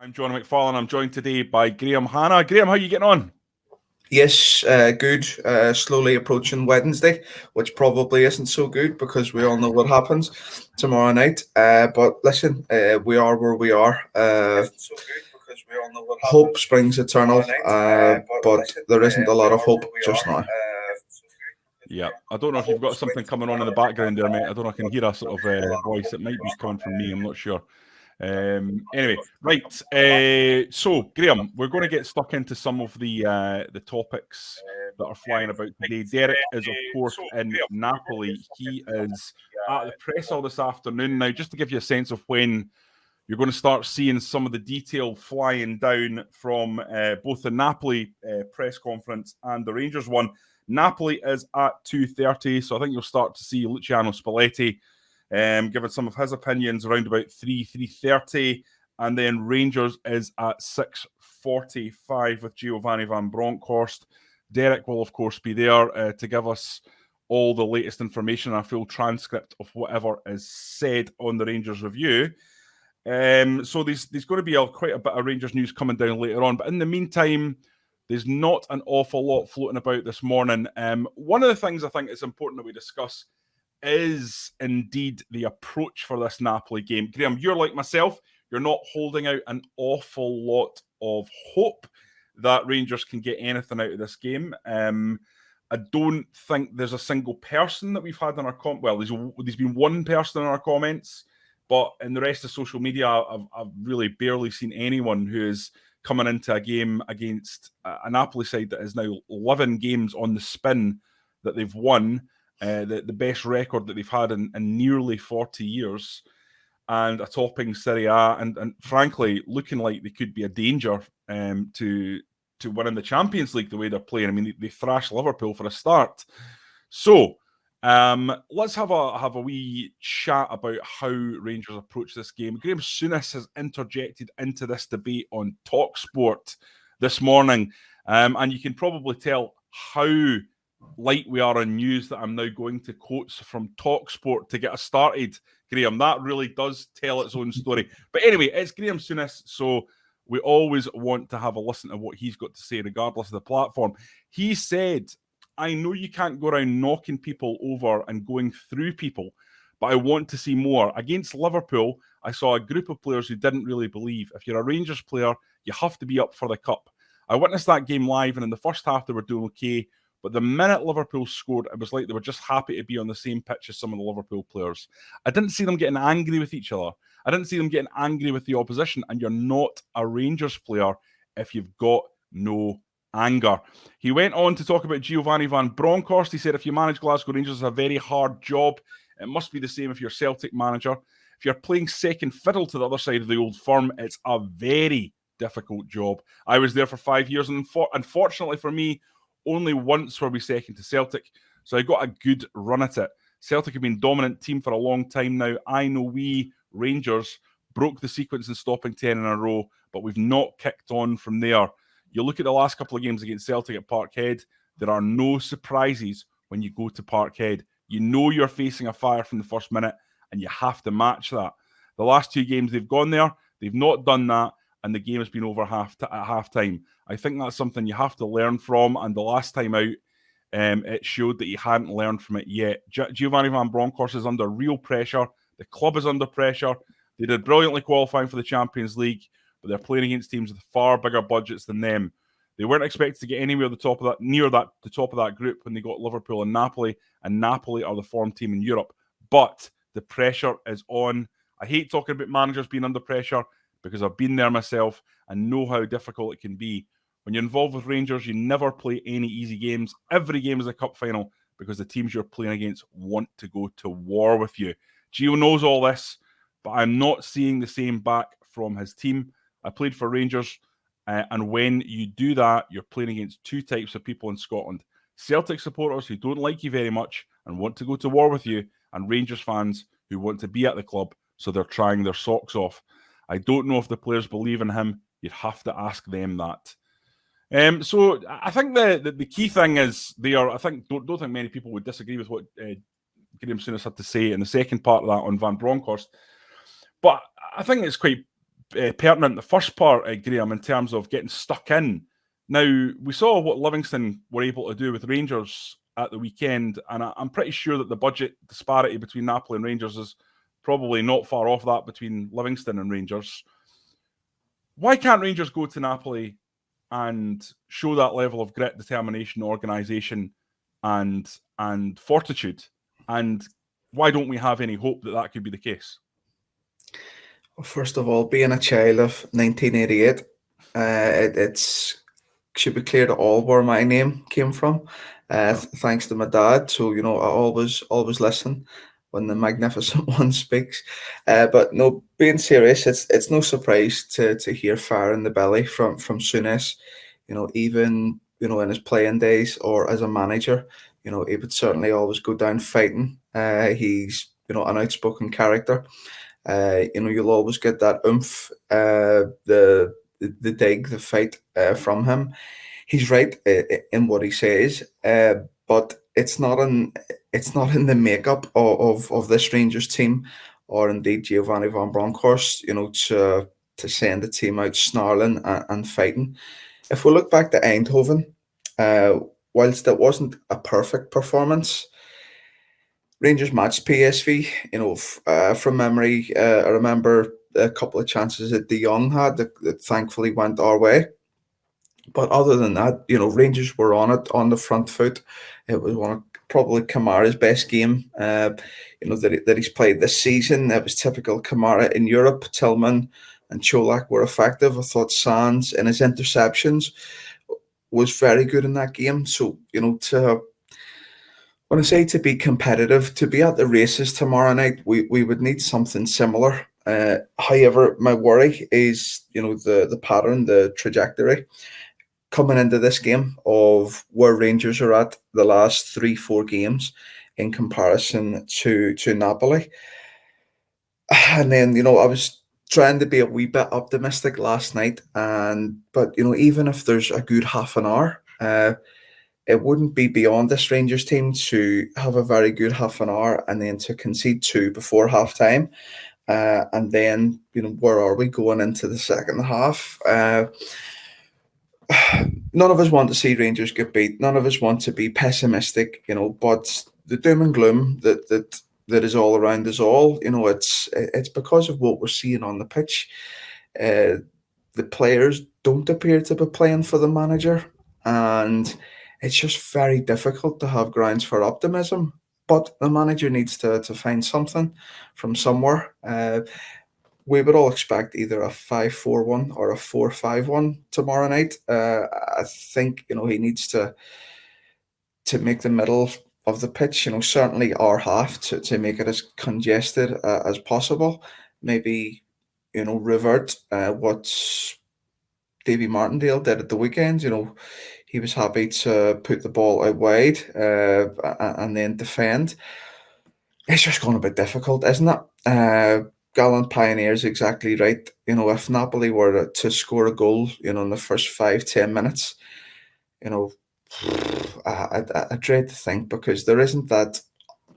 I'm Jonny McFarlane. I'm joined today by Graeme Hanna. Graeme, how are you getting on? Yes, good. Slowly approaching Wednesday, which probably isn't so good because we all know what happens tomorrow night. But listen, we are where we are. Hope springs eternal, but there isn't a lot of hope just now. Yeah, I don't know if you've got something coming on in the background there, mate. I don't know if I can hear a sort of voice. It might be coming from me. I'm not sure. Anyway, right. So, Graeme, we're going to get stuck into some of the topics that are flying about today. Derek is, of course, in Napoli. He is at the press all this afternoon. Now, just to give you a sense of when you're going to start seeing some of the detail flying down from both the Napoli press conference and the Rangers one. Napoli is at 2:30, so I think you'll start to see Luciano Spalletti giving some of his opinions around about 3:30, and then Rangers is at 6:45 with Giovanni van Bronckhorst. Derek will, of course, be there to give us all the latest information and a full transcript of whatever is said on the Rangers review. So there's going to be quite a bit of Rangers news coming down later on, but in the meantime, there's not an awful lot floating about this morning. One of the things I think it's important that we discuss is indeed the approach for this Napoli game. Graeme, you're like myself, you're not holding out an awful lot of hope that Rangers can get anything out of this game. I don't think there's a single person that we've had in our there's been one person in our comments, but in the rest of social media, I've really barely seen anyone who is coming into a game against a Napoli side that is now 11 games on the spin that they've won. The best record that they've had in nearly 40 years, and a topping Serie A, and frankly, looking like they could be a danger to winning the Champions League the way they're playing. I mean, they thrashed Liverpool for a start. So let's have a wee chat about how Rangers approach this game. Graeme Souness has interjected into this debate on TalkSport this morning, and you can probably tell how light we are on news that I'm now going to quotes from TalkSport to get us started. Graeme, that really does tell its own story. But anyway, it's Graeme Souness, so we always want to have a listen to what he's got to say, regardless of the platform. He said, I know you can't go around knocking people over and going through people, but I want to see more. Against Liverpool, I saw a group of players who didn't really believe. If you're a Rangers player, you have to be up for the cup. I witnessed that game live, and in the first half, they were doing okay. But the minute Liverpool scored, it was like they were just happy to be on the same pitch as some of the Liverpool players. I didn't see them getting angry with each other. I didn't see them getting angry with the opposition. And you're not a Rangers player if you've got no anger. He went on to talk about Giovanni van Bronckhorst. He said, if you manage Glasgow Rangers, it's a very hard job. It must be the same if you're Celtic manager. If you're playing second fiddle to the other side of the old firm, it's a very difficult job. I was there for 5 years, and unfortunately for me, only once were we second to Celtic, so I got a good run at it. Celtic have been dominant team for a long time now. I know we, Rangers, broke the sequence in stopping 10 in a row, but we've not kicked on from there. You look at the last couple of games against Celtic at Parkhead, there are no surprises when you go to Parkhead. You know you're facing a fire from the first minute, and you have to match that. The last two games they've gone there, they've not done that, and the game has been over at half-time. I think that's something you have to learn from, and the last time out, it showed that he hadn't learned from it yet. Giovanni van Bronckhorst is under real pressure. The club is under pressure. They did brilliantly qualifying for the Champions League, but they're playing against teams with far bigger budgets than them. They weren't expected to get anywhere the top of that group when they got Liverpool and Napoli are the form team in Europe. But the pressure is on. I hate talking about managers being under pressure because I've been there myself and know how difficult it can be. When you're involved with Rangers, you never play any easy games. Every game is a cup final because the teams you're playing against want to go to war with you. Gio knows all this, but I'm not seeing the same back from his team. I played for Rangers, and when you do that, you're playing against two types of people in Scotland. Celtic supporters who don't like you very much and want to go to war with you, and Rangers fans who want to be at the club, so they're trying their socks off. I don't know if the players believe in him. You'd have to ask them that. So I think the key thing is there. I think don't think many people would disagree with what Graeme Souness had to say in the second part of that on Van Bronckhorst. But I think it's quite pertinent, the first part, Graeme, in terms of getting stuck in. Now, we saw what Livingston were able to do with Rangers at the weekend, and I'm pretty sure that the budget disparity between Napoli and Rangers is probably not far off that between Livingston and Rangers. Why can't Rangers go to Napoli and show that level of grit, determination, organisation, and fortitude? And why don't we have any hope that that could be the case? Well, first of all, being a child of 1988, it's should be clear to all where my name came from. Thanks to my dad. So I always listen when the magnificent one speaks. But no, being serious, it's no surprise to hear fire in the belly from Souness. Even in his playing days or as a manager, he would certainly always go down fighting. He's an outspoken character. You'll always get that oomph, the dig, the fight from him. He's right in what he says, but it's not in the makeup of this Rangers team, or indeed Giovanni van Bronckhorst, to send the team out snarling and fighting. If we look back to Eindhoven, whilst it wasn't a perfect performance, Rangers matched PSV. From memory, I remember a couple of chances that De Jong had that thankfully went our way. But other than that, Rangers were on it, on the front foot. It was one of probably Kamara's best game, that he's played this season. It was typical Kamara in Europe. Tillman and Cholak were effective. I thought Sands in his interceptions was very good in that game. So, when I say to be competitive, to be at the races tomorrow night, we would need something similar. However, my worry is, the pattern, the trajectory coming into this game of where Rangers are at the last 3-4 games in comparison to Napoli. And then, I was trying to be a wee bit optimistic last night, but even if there's a good half an hour, it wouldn't be beyond this Rangers team to have a very good half an hour and then to concede 2 before half time. And then, where are we going into the second half? None of us want to see Rangers get beat. None of us want to be pessimistic, but the doom and gloom that is all around us all, it's because of what we're seeing on the pitch. The players don't appear to be playing for the manager, and it's just very difficult to have grounds for optimism. But the manager needs to find something from somewhere. We would all expect either a 5-4-1 or a 4-5-1 tomorrow night. I think he needs to make the middle of the pitch, certainly our half, to make it as congested as possible. Maybe revert what Davy Martindale did at the weekend. He was happy to put the ball out wide and then defend. It's just going to be difficult, isn't it? Gallant Pioneers exactly right. If Napoli were to score a goal, in the first 5-10 minutes, I dread to think, because there isn't that,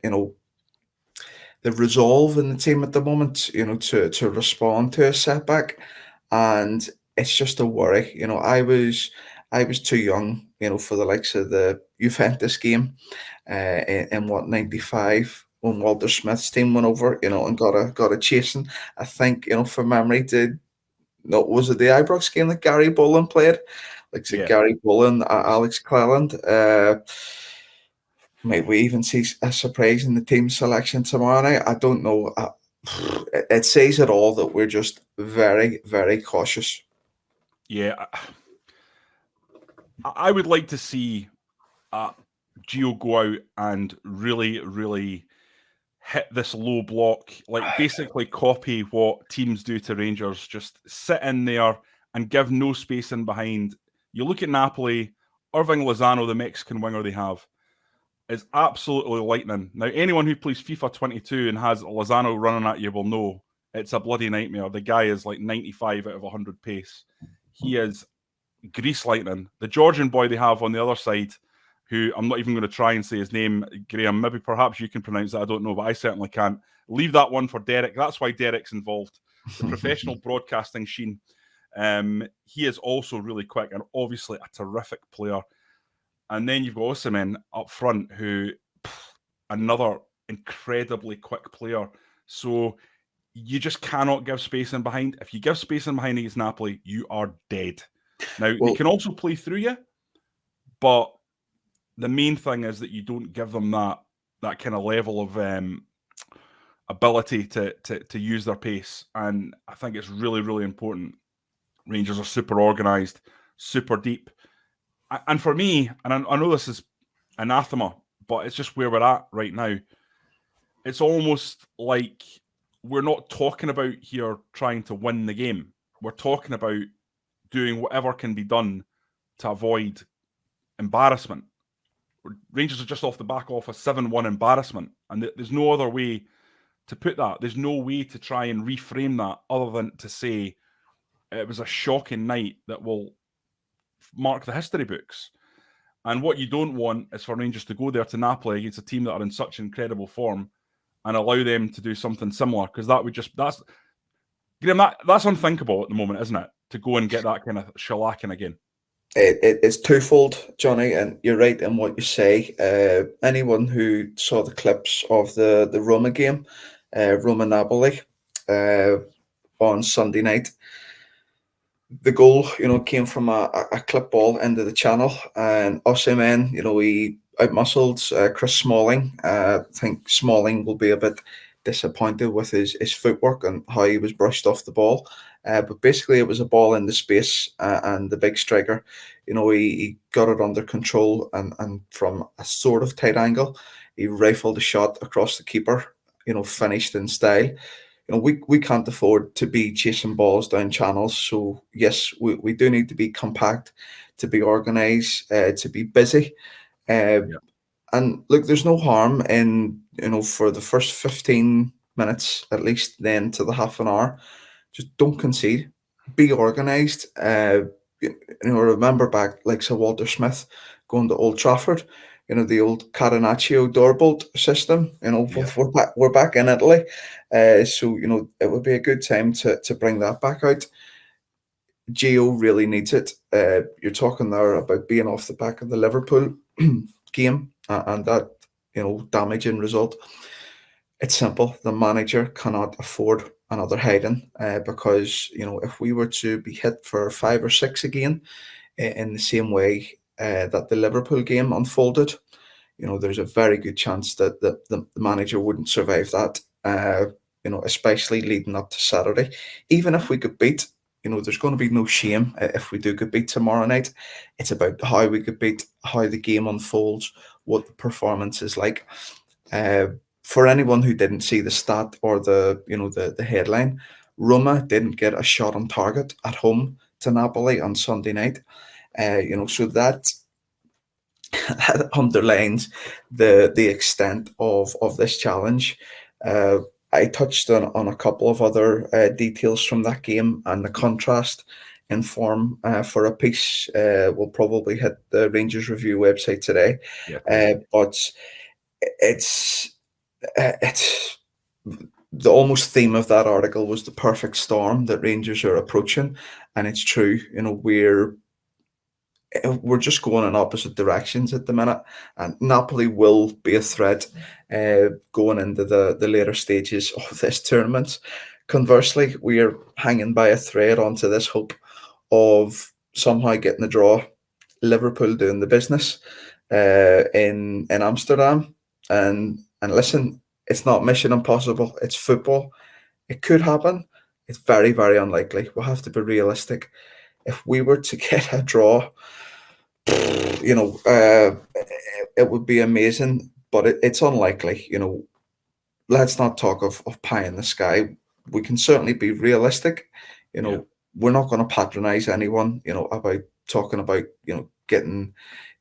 the resolve in the team at the moment, to respond to a setback, and it's just a worry. I was too young, for the likes of the Juventus game in 95 when Walter Smith's team went over, and got a chasing. I think, from memory, was it the Ibrox game that Gary Bullen played? Gary Bullen, Alex Cleland. Might we even see a surprise in the team selection tomorrow night? I don't know. It says it all that we're just very, very cautious. Yeah, I would like to see Gio go out and really, really hit this low block, basically copy what teams do to Rangers. Just sit in there and give no space in behind. You look at Napoli, Irving Lozano, the Mexican winger they have, is absolutely lightning. Now, anyone who plays FIFA 22 and has Lozano running at you will know it's a bloody nightmare. The guy is 95 out of 100 pace. He is grease lightning. The Georgian boy they have on the other side, who I'm not even going to try and say his name, Graeme, maybe perhaps you can pronounce it, I don't know, but I certainly can't. Leave that one for Derek. That's why Derek's involved. the professional broadcasting sheen. He is also really quick and obviously a terrific player. And then you've got Osimhen up front, who another incredibly quick player. So you just cannot give space in behind. If you give space in behind against Napoli, you are dead. Now, they can also play through you, but the main thing is that you don't give them that kind of level of ability to use their pace. And I think it's really, really important. Rangers are super organised, super deep. And for me, and I know this is anathema, but it's just where we're at right now. It's almost like we're not talking about here trying to win the game. We're talking about doing whatever can be done to avoid embarrassment. Rangers are just off the back of a 7-1 embarrassment, and there's no other way to put that. There's no way to try and reframe that other than to say it was a shocking night that will mark the history books. And what you don't want is for Rangers to go there to Napoli against a team that are in such incredible form and allow them to do something similar, because that would just that's unthinkable at the moment, isn't it? To go and get that kind of shellacking again. It's twofold, Jonny, and you're right in what you say. Anyone who saw the clips of the Roma game, Roma Napoli, on Sunday night, the goal, came from a clip ball into the channel, and Osimhen, he outmuscled Chris Smalling. I think Smalling will be a bit disappointed with his footwork and how he was brushed off the ball. But basically, it was a ball in the space, and the big striker, he got it under control, and from a sort of tight angle, he rifled a shot across the keeper, finished in style. We can't afford to be chasing balls down channels. So yes, we do need to be compact, to be organised, to be busy. And look, there's no harm in, for the first 15 minutes at least, then to the half an hour, just don't concede, be organised. Remember back like Sir Walter Smith going to Old Trafford, the old Catenaccio doorbolt system. We're back in Italy, so it would be a good time to bring that back out. Gio really needs it. You're talking there about being off the back of the Liverpool game and that damaging result. It's simple. The manager cannot afford another hiding, because if we were to be hit for 5 or 6 again in the same way that the Liverpool game unfolded, there's a very good chance that the manager wouldn't survive that. Especially leading up to Saturday. Even if we could beat, there's going to be no shame if we do get beat tomorrow night. It's about how we could beat, how the game unfolds, what the performance is like. For anyone who didn't see the stat or the headline, Roma didn't get a shot on target at home to Napoli on Sunday night. So that underlines the extent of this challenge. I touched on a couple of other details from that game, and the contrast in form for a piece will probably hit the Rangers Review website today. But it's the almost theme of that article was the perfect storm that Rangers are approaching, and it's true. We're just going in opposite directions at the minute, and Napoli will be a threat going into the later stages of this tournament. Conversely, we are hanging by a thread onto this hope of somehow getting a draw, Liverpool doing the business in Amsterdam, and listen, it's not mission impossible. It's football. It could happen. It's very, very unlikely. We'll have to be realistic. If we were to get a draw, it would be amazing, but it's unlikely. Let's not talk of pie in the sky. We can certainly be realistic. We're not going to patronize anyone, about talking about, getting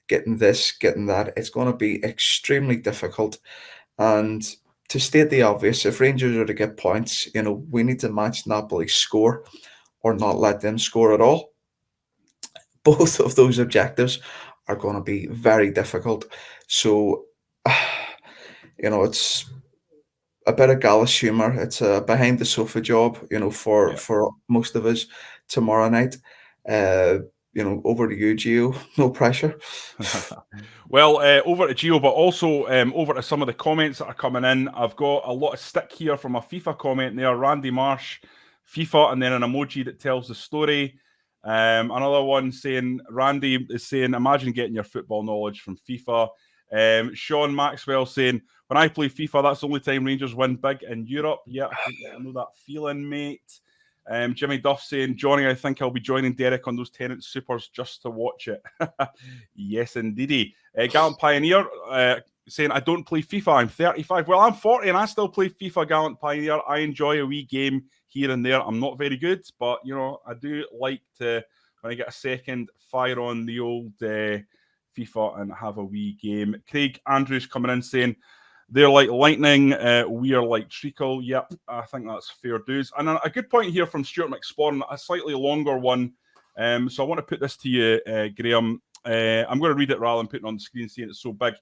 this, getting that. It's going to be extremely difficult. And to state the obvious, if Rangers are to get points, we need to match Napoli's score or not let them score at all. Both of those objectives are going to be very difficult. So, it's a bit of Gallus humour. It's a behind the sofa job, for most of us tomorrow night. Over to you, Gio. No pressure. Well, over to Gio, but also over to some of the comments that are coming in. I've got a lot of stick here from a FIFA comment there. Randy Marsh, FIFA, and then an emoji that tells the story. Another one saying, Randy is saying, imagine getting your football knowledge from FIFA. Sean Maxwell saying, when I play FIFA, that's the only time Rangers win big in Europe. Yeah, I know that feeling, mate. Jimmy Duff saying, Jonny, I think I'll be joining Derek on those Tenant Supers just to watch it. Yes, indeedy. Gallant Pioneer saying, I don't play FIFA. I'm 35. Well, I'm 40 and I still play FIFA, Gallant Pioneer. I enjoy a wee game here and there. I'm not very good, but, I do like to, when I get a second, fire on the old FIFA and have a wee game. Craig Andrews coming in saying, they're like lightning, we are like treacle. Yep, I think that's fair dues. And a good point here from Stuart McFarlane, a slightly longer one. So I want to put this to you, Graeme. I'm going to read it rather than putting it on the screen, saying it's so big.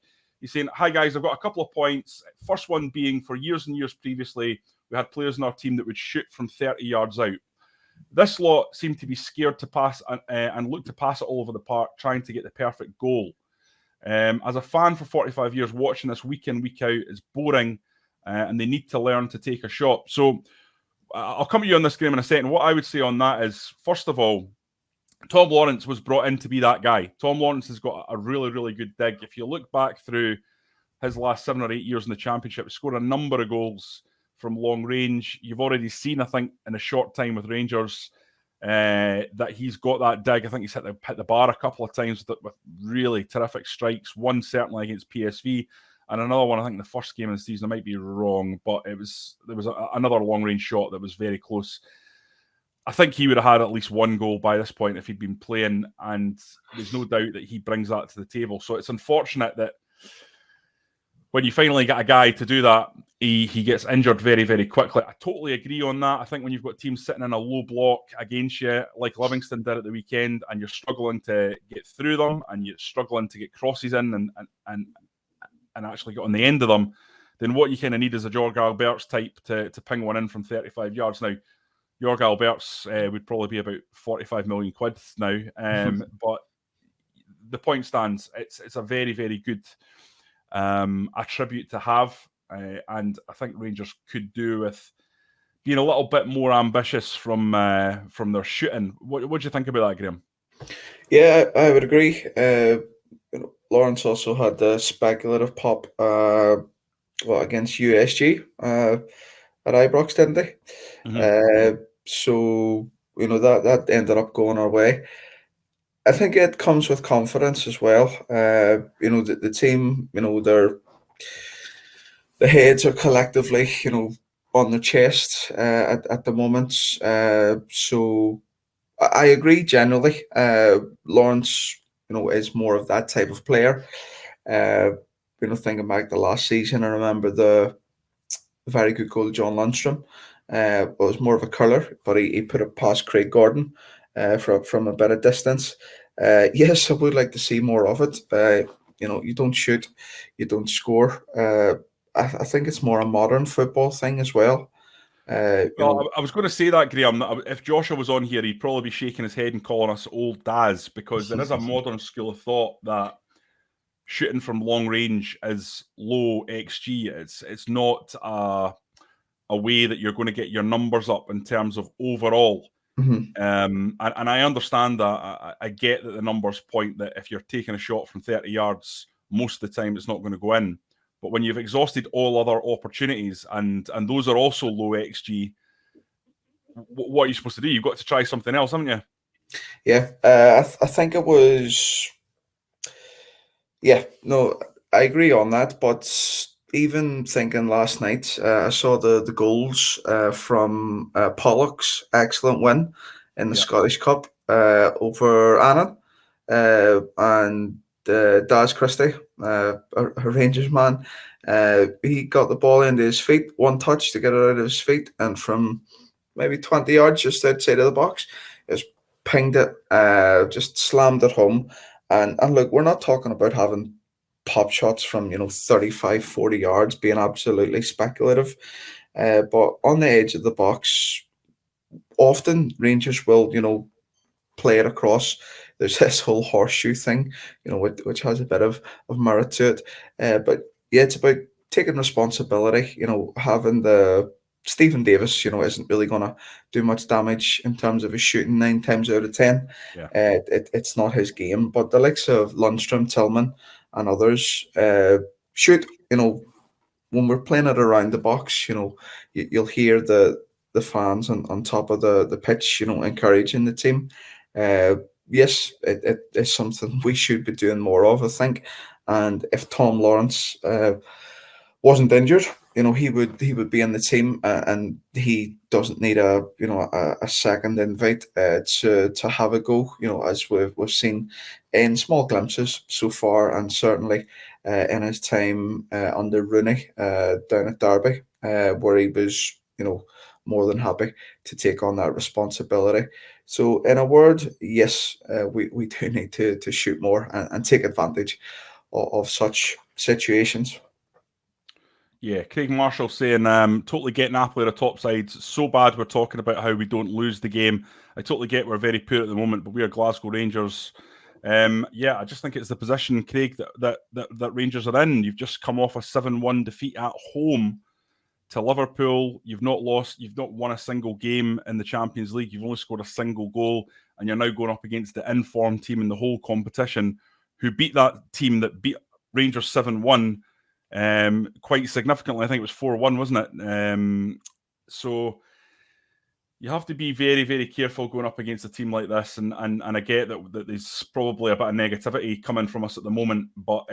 He's saying, hi guys, I've got a couple of points. First one being, for years and years previously, we had players in our team that would shoot from 30 yards out. This lot seemed to be scared to pass and look to pass it all over the park, trying to get the perfect goal. As a fan for 45 years, watching this week in, week out is boring, and they need to learn to take a shot. So I'll come to you on this, Graeme, in a second. What I would say on that is, first of all, Tom Lawrence was brought in to be that guy. Tom Lawrence has got a really, really good dig. If you look back through his last 7 or 8 years in the Championship, he scored a number of goals from long range. You've already seen, I think, in a short time with Rangers, that he's got that dig. I think he's hit the bar a couple of times with really terrific strikes. One certainly against PSV, and another one, I think, in the first game of the season. I might be wrong, but there was another long range shot that was very close. I think he would have had at least one goal by this point if he'd been playing, and there's no doubt that he brings that to the table. So it's unfortunate that when you finally get a guy to do that, he gets injured very, very quickly. I totally agree on that. I think when you've got teams sitting in a low block against you, like Livingston did at the weekend, and you're struggling to get through them, and you're struggling to get crosses in and actually get on the end of them, then what you kind of need is a Jorg Alberts type to ping one in from 35 yards. Now, Jorg Alberts would probably be about 45 million quid now, but the point stands. It's a very, very good attribute to have, and I think Rangers could do with being a little bit more ambitious from their shooting. What do you think about that, Graeme? Yeah, I would agree. Lawrence also had the speculative pop against USG at Ibrox, didn't they? Mm-hmm. So that ended up going our way. I think it comes with confidence as well. The team, the heads are collectively, on their chest at the moment. So I agree generally. Lawrence, is more of that type of player. Thinking back to last season, I remember the very good goal of John Lundstrom. Was more of a curler, but he put it past Craig Gordon from a bit of distance. Yes, I would like to see more of it. You don't shoot, you don't score. I think it's more a modern football thing as well. I was going to say that, Graeme, that if Joshua was on here, he'd probably be shaking his head and calling us old Daz, because there is a modern school of thought that shooting from long range is low XG. It's not a way that you're going to get your numbers up in terms of overall. Mm-hmm. And I understand that. I get that the numbers point that if you're taking a shot from 30 yards, most of the time it's not going to go in. But when you've exhausted all other opportunities, and those are also low XG, what are you supposed to do? You've got to try something else, haven't you? Yeah, I think it was... Yeah, no, I agree on that, but even thinking last night, I saw the goals from Pollock's excellent win in the Scottish Cup over Annan, and Daz Christie, a Rangers man. He got the ball into his feet, one touch to get it out of his feet, and from maybe 20 yards just outside of the box, just pinged it, just slammed it home. And look, we're not talking about having pop shots from 35, 40 yards, being absolutely speculative. But on the edge of the box, often Rangers will play it across. There's this whole horseshoe thing, which has a bit of merit to it. But yeah, it's about taking responsibility. Having the Stephen Davis, isn't really going to do much damage in terms of his shooting 9 times out of 10. Yeah. It's not his game. But the likes of Lundstrom, Tillman, and others shoot. When we're playing it around the box, you'll hear the fans on top of the pitch, encouraging the team. Yes, it is something we should be doing more of, I think. And if Tom Lawrence wasn't injured, he would be in the team, and he doesn't need a second invite to have a go. As we've seen in small glimpses so far, and certainly in his time under Rooney down at Derby, where he was more than happy to take on that responsibility. So, in a word, yes, we do need to shoot more and take advantage of such situations. Yeah, Craig Marshall saying, totally get Napoli are a top side. So bad we're talking about how we don't lose the game. I totally get we're very poor at the moment, but we are Glasgow Rangers. Yeah, I just think it's the position, Craig, that Rangers are in. You've just come off a 7-1 defeat at home to Liverpool. You've not won a single game in the Champions League. You've only scored a single goal, and you're now going up against the informed team in the whole competition, who beat that team that beat Rangers 7-1 quite significantly. I think it was 4-1, wasn't it? So you have to be very, very careful going up against a team like this, and I get that there's probably a bit of negativity coming from us at the moment, but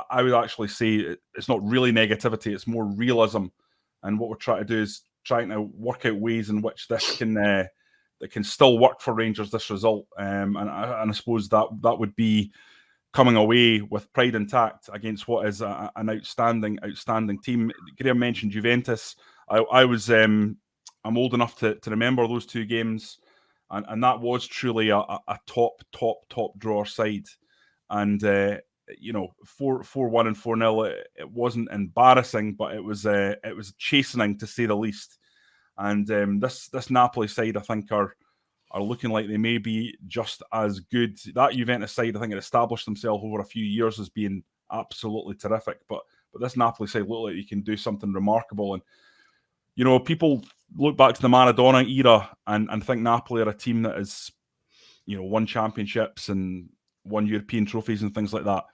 I would actually say it's not really negativity, it's more realism. And what we're trying to do is trying to work out ways in which this can that can still work for Rangers, this result. And I suppose that would be coming away with pride intact against what is an outstanding team. Graeme mentioned Juventus. I'm old enough to remember those two games, and that was truly a top drawer side. And 4-1 and 4-0, it wasn't embarrassing, but it was chastening, to say the least. And this Napoli side, I think, are looking like they may be just as good. That Juventus side, I think, it established themselves over a few years as being absolutely terrific. But this Napoli side look like you can do something remarkable. And people look back to the Maradona era and think Napoli are a team that has won championships and won European trophies and things like that.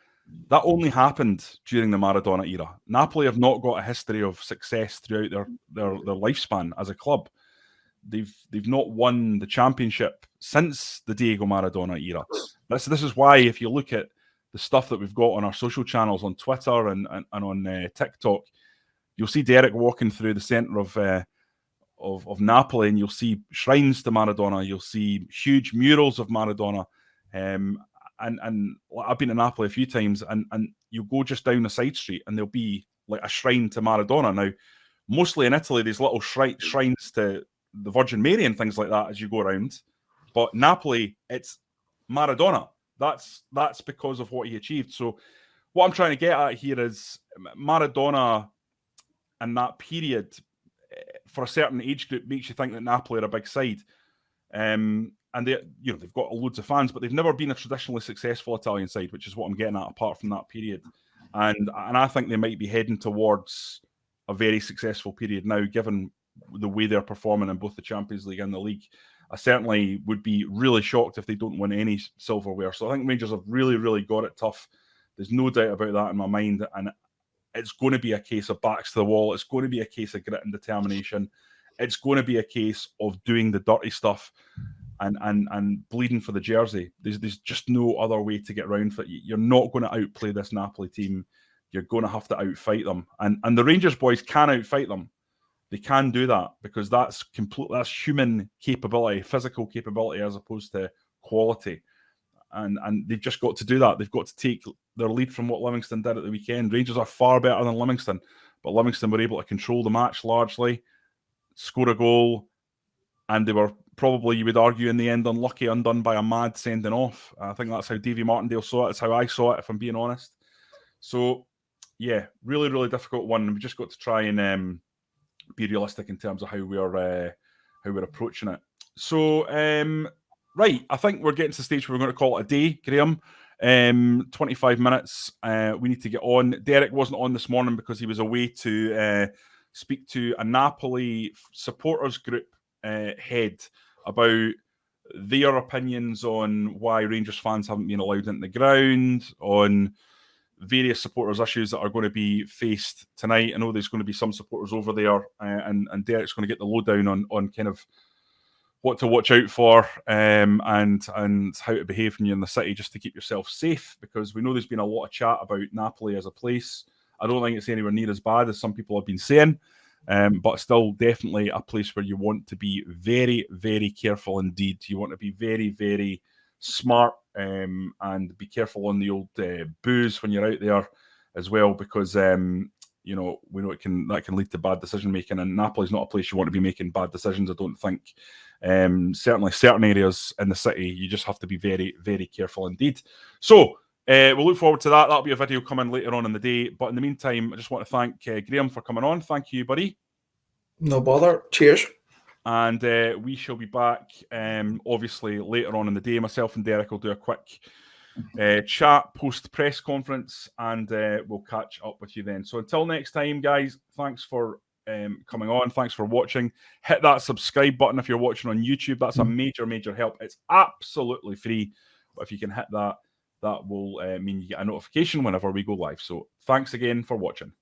That only happened during the Maradona era. Napoli have not got a history of success throughout their lifespan as a club. They've not won the championship since the Diego Maradona era. This is why, if you look at the stuff that we've got on our social channels, on Twitter and on TikTok, you'll see Derek walking through the centre of Napoli, and you'll see shrines to Maradona. You'll see huge murals of Maradona. And I've been to Napoli a few times, and you go just down the side street, and there'll be like a shrine to Maradona. Now, mostly in Italy, there's little shrines to the Virgin Mary and things like that as you go around. But Napoli, it's Maradona. That's because of what he achieved. So what I'm trying to get at here is Maradona and that period for a certain age group makes you think that Napoli are a big side. And they've got loads of fans, but they've never been a traditionally successful Italian side, which is what I'm getting at, apart from that period. And I think they might be heading towards a very successful period now, given the way they're performing in both the Champions League and the league. I certainly would be really shocked if they don't win any silverware. So I think Rangers have really, really got it tough. There's no doubt about that in my mind. And it's going to be a case of backs to the wall. It's going to be a case of grit and determination. It's going to be a case of doing the dirty stuff and bleeding for the jersey. There's just no other way to get around it. You're not going to outplay this Napoli team. You're going to have to outfight them. And the Rangers boys can outfight them. They can do that because that's human capability, physical capability, as opposed to quality. And they've just got to do that. They've got to take their lead from what Livingston did at the weekend. Rangers are far better than Livingston, but Livingston were able to control the match largely, score a goal, and they were probably, you would argue, in the end, unlucky, undone by a mad sending off. I think that's how Davy Martindale saw it. It's how I saw it, if I'm being honest. So, yeah, really, really difficult one. We've just got to try and be realistic in terms of how we're approaching it. So, right, I think we're getting to the stage where we're going to call it a day, Graeme. 25 minutes. We need to get on. Derek wasn't on this morning because he was away to speak to a Napoli supporters group head about their opinions on why Rangers fans haven't been allowed into the ground, on various supporters issues that are going to be faced tonight. I know there's going to be some supporters over there, and Derek's going to get the lowdown on kind of what to watch out for, and how to behave when you're in the city just to keep yourself safe, because we know there's been a lot of chat about Napoli as a place. I don't think it's anywhere near as bad as some people have been saying, but still definitely a place where you want to be very, very careful indeed. You want to be very, very smart, and be careful on the old booze when you're out there as well, because we know that can lead to bad decision making, and Napoli's not a place you want to be making bad decisions, I don't think. Certainly certain areas in the city you just have to be very, very careful indeed. So we'll look forward to that. That'll be a video coming later on in the day, but in the meantime I just want to thank Graeme for coming on. Thank you, buddy. No bother. Cheers. And we shall be back obviously later on in the day. Myself and Derek will do a quick chat post press conference, and we'll catch up with you then. So until next time, guys, thanks for coming on. Thanks for watching. Hit that subscribe button if you're watching on YouTube. That's a major, major help. It's absolutely free, but if you can hit that, that will mean you get a notification whenever we go live. So thanks again for watching.